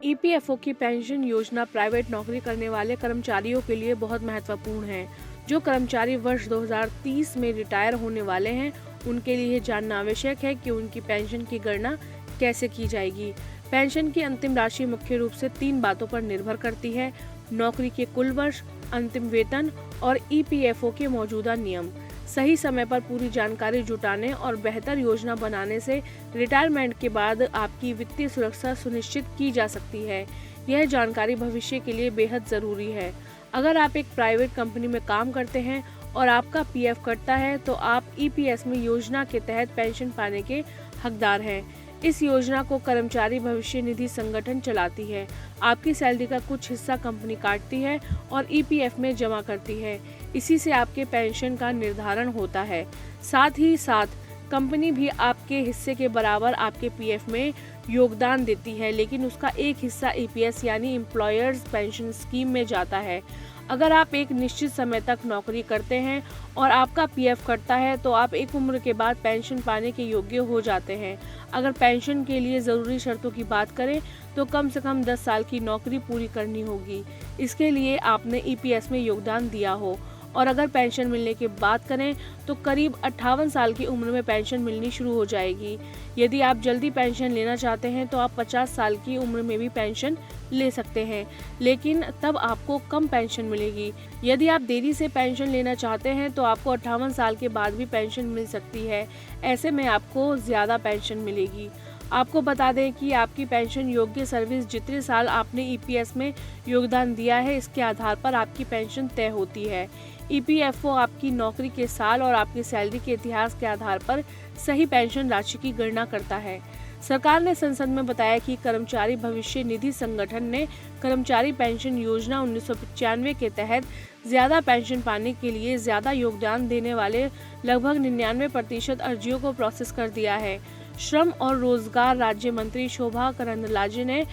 EPFO की pension योजना private नौकरी करने वाले कर्मचारियों के लिए बहुत महत्वपूर्ण है। जो कर्मचारी वर्ष 2030 में रिटायर होने वाले हैं, उनके लिए जानना आवश्यक है कि उनकी पेंशन की गणना कैसे की जाएगी। पेंशन की अंतिम राशि मुख्य रूप से 3 बातों पर निर्भर करती है: नौकरी के कुल वर्ष, अंतिम वेतन और ईपीएफओ के मौजूदा नियम। सही समय पर पूरी जानकारी जुटाने और बेहतर योजना बनाने से रिटायरमेंट के बाद आपकी वित्तीय सुरक्षा सुनिश्चित की जा सकती है। यह जानकारी भविष्य के लिए बेहद जरूरी है। अगर आप एक प्राइवेट कंपनी में काम करते हैं और आपका पीएफ कटता है, तो आप ईपीएस में योजना के तहत पेंशन पाने के हकदार हैं। इस योजना को कर्मचारी भविष्य निधि संगठन चलाती है। आपकी सैलरी का कुछ हिस्सा कंपनी काटती है और ईपीएफ में जमा करती है। इसी से आपके पेंशन का निर्धारण होता है। साथ ही साथ कंपनी भी आपके हिस्से के बराबर आपके पीएफ में योगदान देती है, लेकिन उसका एक हिस्सा ईपीएस यानी एम्प्लॉयर्स पेंशन स्कीम में जाता है। अगर आप एक निश्चित समय तक नौकरी करते हैं और आपका पीएफ कटता है, तो आप एक उम्र के बाद पेंशन पाने के योग्य हो जाते हैं। अगर पेंशन के लिए ज़रूरी शर्तों की बात करें, तो कम से कम 10 साल की नौकरी पूरी करनी होगी। इसके लिए आपने ईपीएस में योगदान दिया हो। और अगर पेंशन मिलने की बात करें, तो करीब 58 साल की उम्र में पेंशन मिलनी शुरू हो जाएगी। यदि आप जल्दी पेंशन लेना चाहते हैं, तो आप 50 साल की उम्र में भी पेंशन ले सकते हैं, लेकिन तब आपको कम पेंशन मिलेगी। यदि आप देरी से पेंशन लेना चाहते हैं, तो आपको 58 साल के बाद भी पेंशन मिल सकती है। ऐसे में आपको ज़्यादा पेंशन मिलेगी। आपको बता दें कि आपकी पेंशन योग्य सर्विस जितने साल आपने ईपीएस में योगदान दिया है, इसके आधार पर आपकी पेंशन तय होती है। ईपीएफओ आपकी नौकरी के साल और आपकी सैलरी के इतिहास के आधार पर सही पेंशन राशि की गणना करता है। सरकार ने संसद में बताया कि कर्मचारी भविष्य निधि संगठन ने कर्मचारी पेंशन योजना 1995 के तहत ज्यादा पेंशन पाने के लिए ज्यादा योगदान देने वाले लगभग 99% अर्जियों को प्रोसेस कर दिया है। श्रम और रोजगार राज्य मंत्री शोभा करंदलाजे ने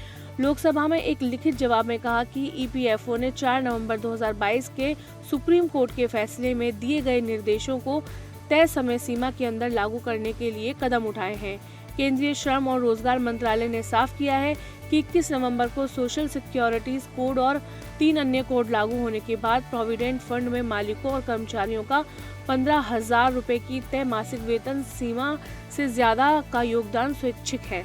लोकसभा में एक लिखित जवाब में कहा कि ईपीएफओ ने 4 नवंबर 2022 के सुप्रीम कोर्ट के फैसले में दिए गए निर्देशों को तय समय सीमा के अंदर लागू करने के लिए कदम उठाए हैं। केंद्रीय श्रम और रोजगार मंत्रालय ने साफ किया है कि 21 नवंबर को सोशल सिक्योरिटीज कोड और 3 अन्य कोड लागू होने के बाद प्रोविडेंट फंड में मालिकों और कर्मचारियों का 15,000 रुपए की तय मासिक वेतन सीमा से ज्यादा का योगदान स्वैच्छिक है।